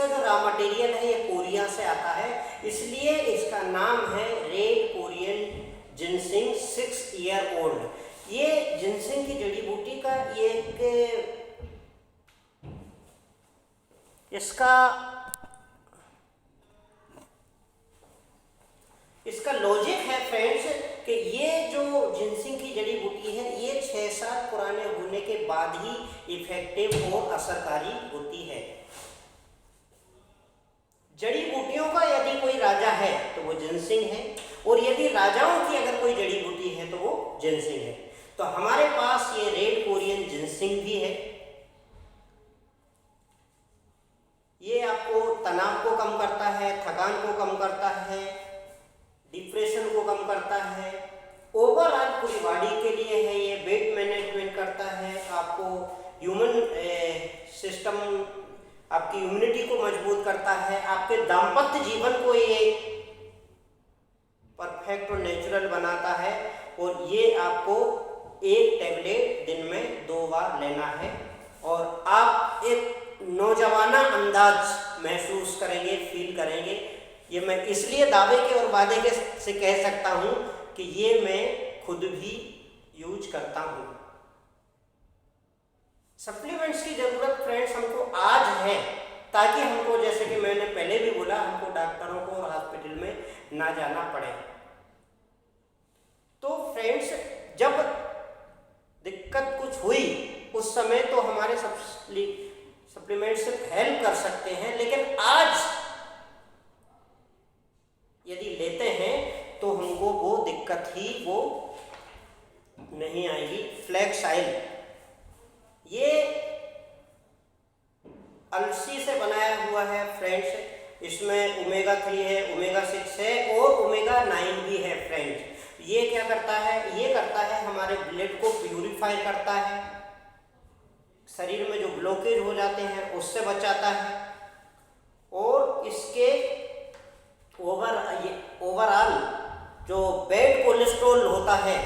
इसका जो raw material है ये कोरिया से आता है, इसलिए इसका नाम है red Korean ginseng 6 year old. ये जिनसिंग की जड़ी बूटी का ये इसका लॉजिक है फ्रेंड्स कि ये जो जिनसिंग की जड़ी बूटी है ये 6-7 पुराने होने के बाद ही इफेक्टिव और असरकारी होती है। जड़ी बूटियों का यदि कोई राजा है तो वो जिनसिंग है, और यदि राजाओं की अगर कोई जड़ी बूटी है तो वो जिनसिंग है। तो हमारे पास ये रेड कोरियन जिनसिंग भी है। ये आपको तनाव को कम करता है, थकान को कम करता है, डिप्रेशन को कम करता है, ओवरऑल पूरी बॉडी के लिए है। ये वेट मैनेजमेंट करता है, आपको ह्यूमन सिस्टम, आपकी इम्यूनिटी को मजबूत करता है, आपके दाम्पत्य जीवन को ये परफेक्ट और नेचुरल बनाता है। और ये आपको एक टैबलेट दिन में 2 बार लेना है और आप एक नौजवाना अंदाज महसूस करेंगे, फील करेंगे। ये मैं इसलिए दावे के और वादे के से कह सकता हूँ कि ये मैं खुद भी यूज करता हूँ। सप्लीमेंट्स की ज़रूरत फ्रेंड्स हमको आज है, ताकि हमको, जैसे कि मैंने पहले भी बोला, हमको डॉक्टरों को और हॉस्पिटल में ना जाना पड़े। तो फ्रेंड्स जब दिक्कत कुछ हुई उस समय तो हमारे सप्लीमेंट सिर्फ हेल्प कर सकते हैं, लेकिन आज यदि लेते हैं तो हमको वो दिक्कत ही वो नहीं आएगी। फ्लैक्स ऑयल ये अलसी से बनाया हुआ है फ्रेंड्स। इसमें ओमेगा 3 है, ओमेगा 6 है और ओमेगा 9 भी है फ्रेंड्स। ये क्या करता है? ये करता है हमारे ब्लड को प्यूरिफाई करता है, शरीर में जो ब्लॉकेज हो जाते हैं उससे बचाता है, और इसके ओवरऑल जो बैड कोलेस्ट्रॉल होता है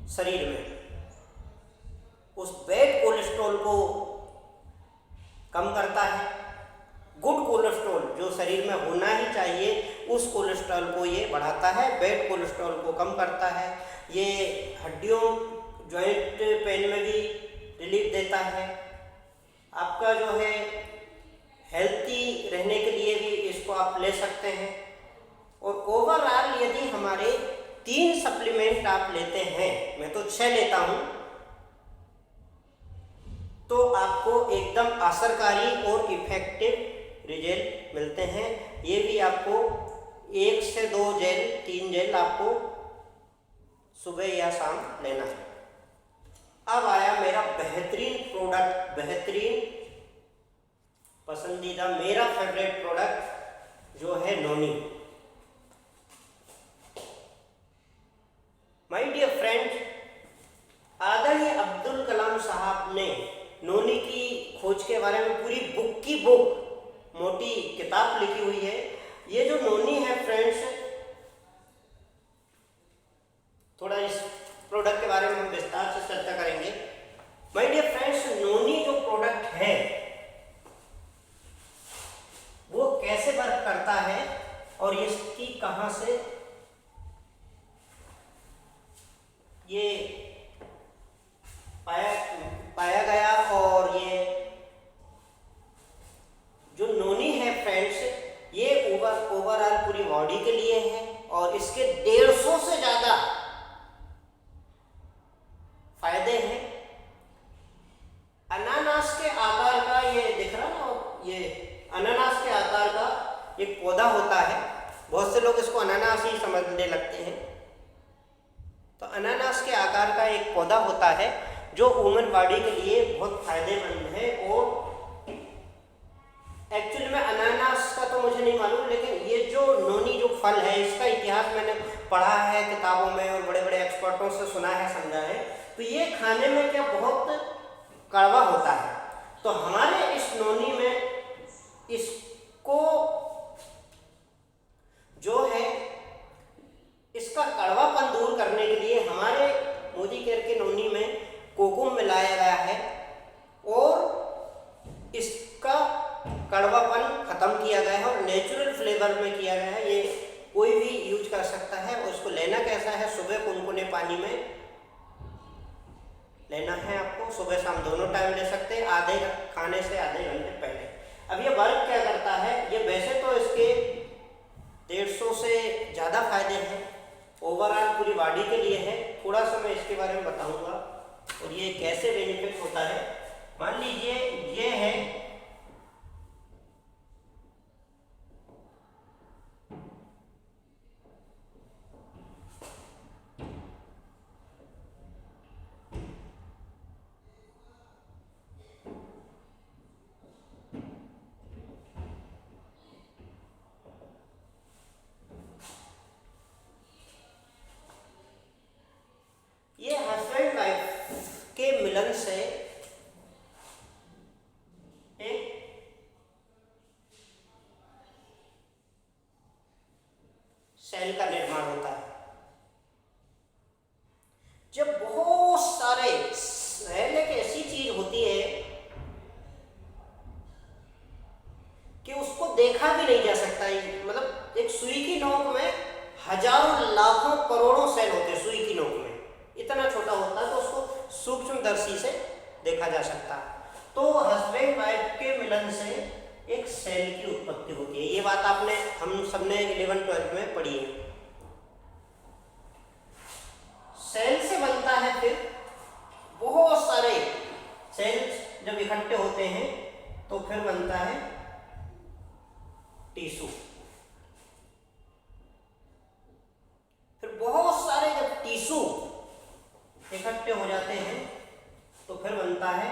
शरीर में, उस बैड कोलेस्ट्रॉल को कम करता है। गुड कोलेस्ट्रॉल जो शरीर में होना ही चाहिए उस कोलेस्ट्रॉल को ये बढ़ाता है, बैड कोलेस्ट्रॉल को कम करता है। ये हड्डियों, जॉइंट पेन में भी रिलीफ देता है। आपका जो है हेल्थी रहने के लिए भी इसको आप ले सकते हैं। और ओवरऑल यदि हमारे 3 सप्लीमेंट आप लेते हैं, मैं तो 6 लेता हूँ, तो आपको एकदम असरकारी और इफेक्टिव रिजल्ट मिलते हैं। ये भी आपको 1 से 2 जेल, 3 जेल आपको सुबह या शाम लेना है। अब आया मेरा बेहतरीन प्रोडक्ट, बेहतरीन पसंदीदा, मेरा फेवरेट प्रोडक्ट जो है नोनी। माय डियर फ्रेंड, आदरणीय अब्दुल कलाम साहब ने नोनी की खोज के बारे में पूरी बुक की बुक, मोटी किताब लिखी हुई है। ये जो नोनी है फ्रेंड्स, थोड़ा इस प्रोडक्ट के बारे में हम विस्तार से चर्चा करेंगे। माय डियर फ्रेंड्स, नोनी जो प्रोडक्ट है वो कैसे वर्क करता है और इसकी कहां से ये पाया गया, और ये जो नोनी है फ्रेंड्स ये ओवरऑल पूरी बॉडी के लिए है, और इसके 150 से ज़्यादा फायदे हैं। अनानास के आकार का ये दिख रहा ना, ये अनानास के आकार का एक पौधा होता है। बहुत से लोग इसको अनानास ही समझने लगते हैं। तो अनानास के आकार का एक पौधा होता है जो ह्यूमन बॉडी के लिए बहुत फायदेमंद है। और एक्चुअली में अनानास का तो मुझे नहीं मालूम, लेकिन ये जो नोनी जो फल है इसका इतिहास मैंने पढ़ा है किताबों में और बड़े बड़े एक्सपर्टों से सुना है, समझा है। तो ये खाने में क्या बहुत कड़वा होता है। तो हमारे इस नोनी में इसको जो है इसका कड़वापन दूर करने के लिए हमारे मोदी केयर के नोनी में कोकुम मिलाया गया है, और इसका कड़वापन ख़त्म किया गया है और नेचुरल फ्लेवर में किया गया है। ये कोई भी यूज कर सकता है। और इसको लेना कैसा है, सुबह कुनकुने पानी में लेना है आपको, सुबह शाम दोनों टाइम ले सकते हैं, खाने से आधे घंटे पहले। अब ये वर्क क्या करता है, ये वैसे तो इसके 150 से ज़्यादा फायदे हैं, ओवरऑल पूरी बॉडी के लिए है। थोड़ा सा मैं इसके बारे में बताऊंगा और ये कैसे बेनिफिट होता है। मान लीजिए ये है ये हस्बैंड वाइफ के मिलन से एक सेल का निर्माण होता है। जब बहुत सारे सेल, एक ऐसी चीज होती है कि उसको देखा भी नहीं जा सकता है। मतलब एक सुई की नोक में हजारों लाखों करोड़ों सेल होते हैं, सुई की नोक में इतना छोटा होता है, तो उसको सूक्ष्मदर्शी से देखा जा सकता है। तो हस्बैंड वाइफ के मिलन से एक सेल की उत्पत्ति होती है। ये बात हम सबने 11-12 में पढ़ी है। सेल से बनता है, फिर बहुत सारे सेल्स जब इकट्ठे होते हैं तो फिर बनता है टिश्यू। फिर बहुत सारे जब टिश्यू इकट्ठे हो जाते हैं तो फिर बनता है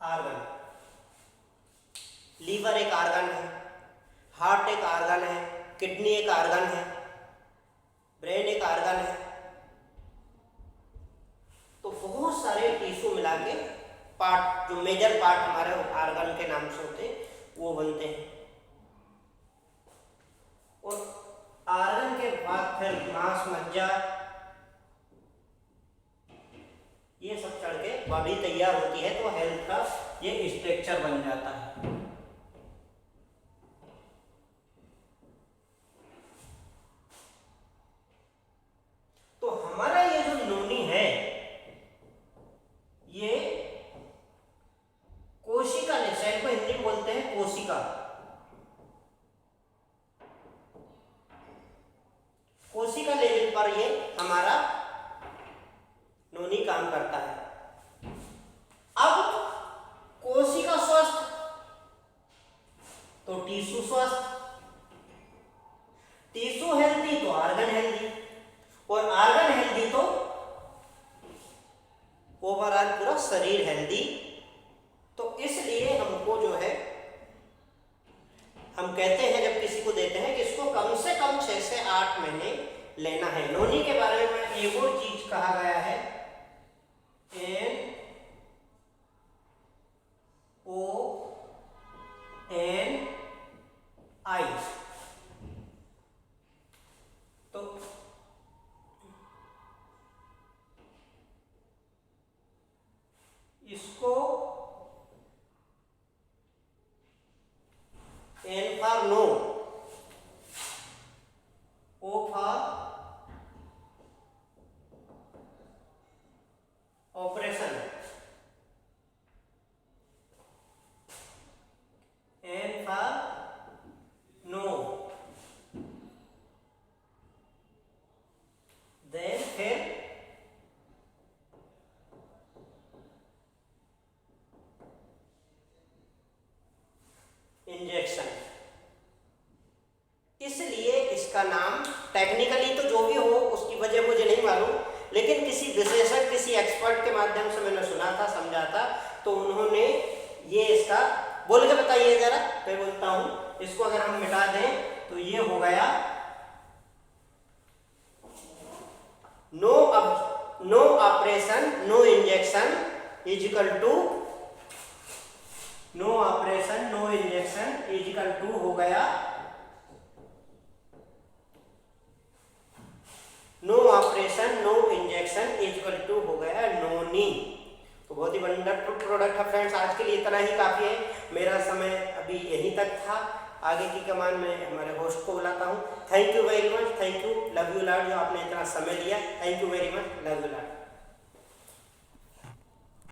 आर्गन। लीवर एक आर्गन है, हार्ट एक आर्गन है, किडनी एक आर्गन है, ब्रेन एक आर्गन है। तो बहुत सारे टिश्यू मिला के पार्ट, जो मेजर पार्ट हमारे आर्गन के नाम से होते हैं, वो बनते हैं। और आर्गन के बाद फिर मांस, मज्जा, ये सब चढ़ के बॉडी तैयार होती है। तो हेल्थ का ये स्ट्रक्चर बन जाता है। तो हमारा ये जो नोनी है, ये कोशिका ने, सेल को हिंदी में बोलते हैं कोशिका। कोशिका लेवल पर ये हमारा नोनी काम करता है। अब कोशिका स्वस्थ तो टिश्यू स्वस्थ, टिश्यू हेल्दी तो आर्गन हेल्दी, और आर्गन हेल्दी तो ओवरऑल पूरा शरीर हेल्दी। तो इसलिए हमको जो है, हम कहते हैं जब किसी को देते हैं कि इसको कम से कम 6 से 8 महीने लेना है। नोनी के बारे में एक और चीज कहा गया है, NONI। तो इसको N for no, O for operation, N for no, then फिर इंजेक्शन। इसलिए इसका नाम टेक्निकली तो जो भी हो उसकी वजह मुझे नहीं मालूम, लेकिन किसी विशेषज्ञ, किसी एक्सपर्ट के माध्यम से मैंने सुना था, समझा था, तो उन्होंने ये इसका बोल के बताइए जरा, मैं बोलता हूं। इसको अगर हम मिटा दें तो ये हो गया no operation no injection is equal to, no operation no injection is equal to हो गया no operation no injection is equal to हो गया नोनी। तो बहुत ही वंडरफुल प्रोडक्ट है फ्रेंड्स। आज के लिए इतना ही काफ़ी है, मेरा समय अभी यहीं तक था। आगे की कमान में हमारे होस्ट को बुलाता हूँ। Thank you very much, thank you, love you lot, जो आपने इतना समय लिया। Thank you very much, love you lot.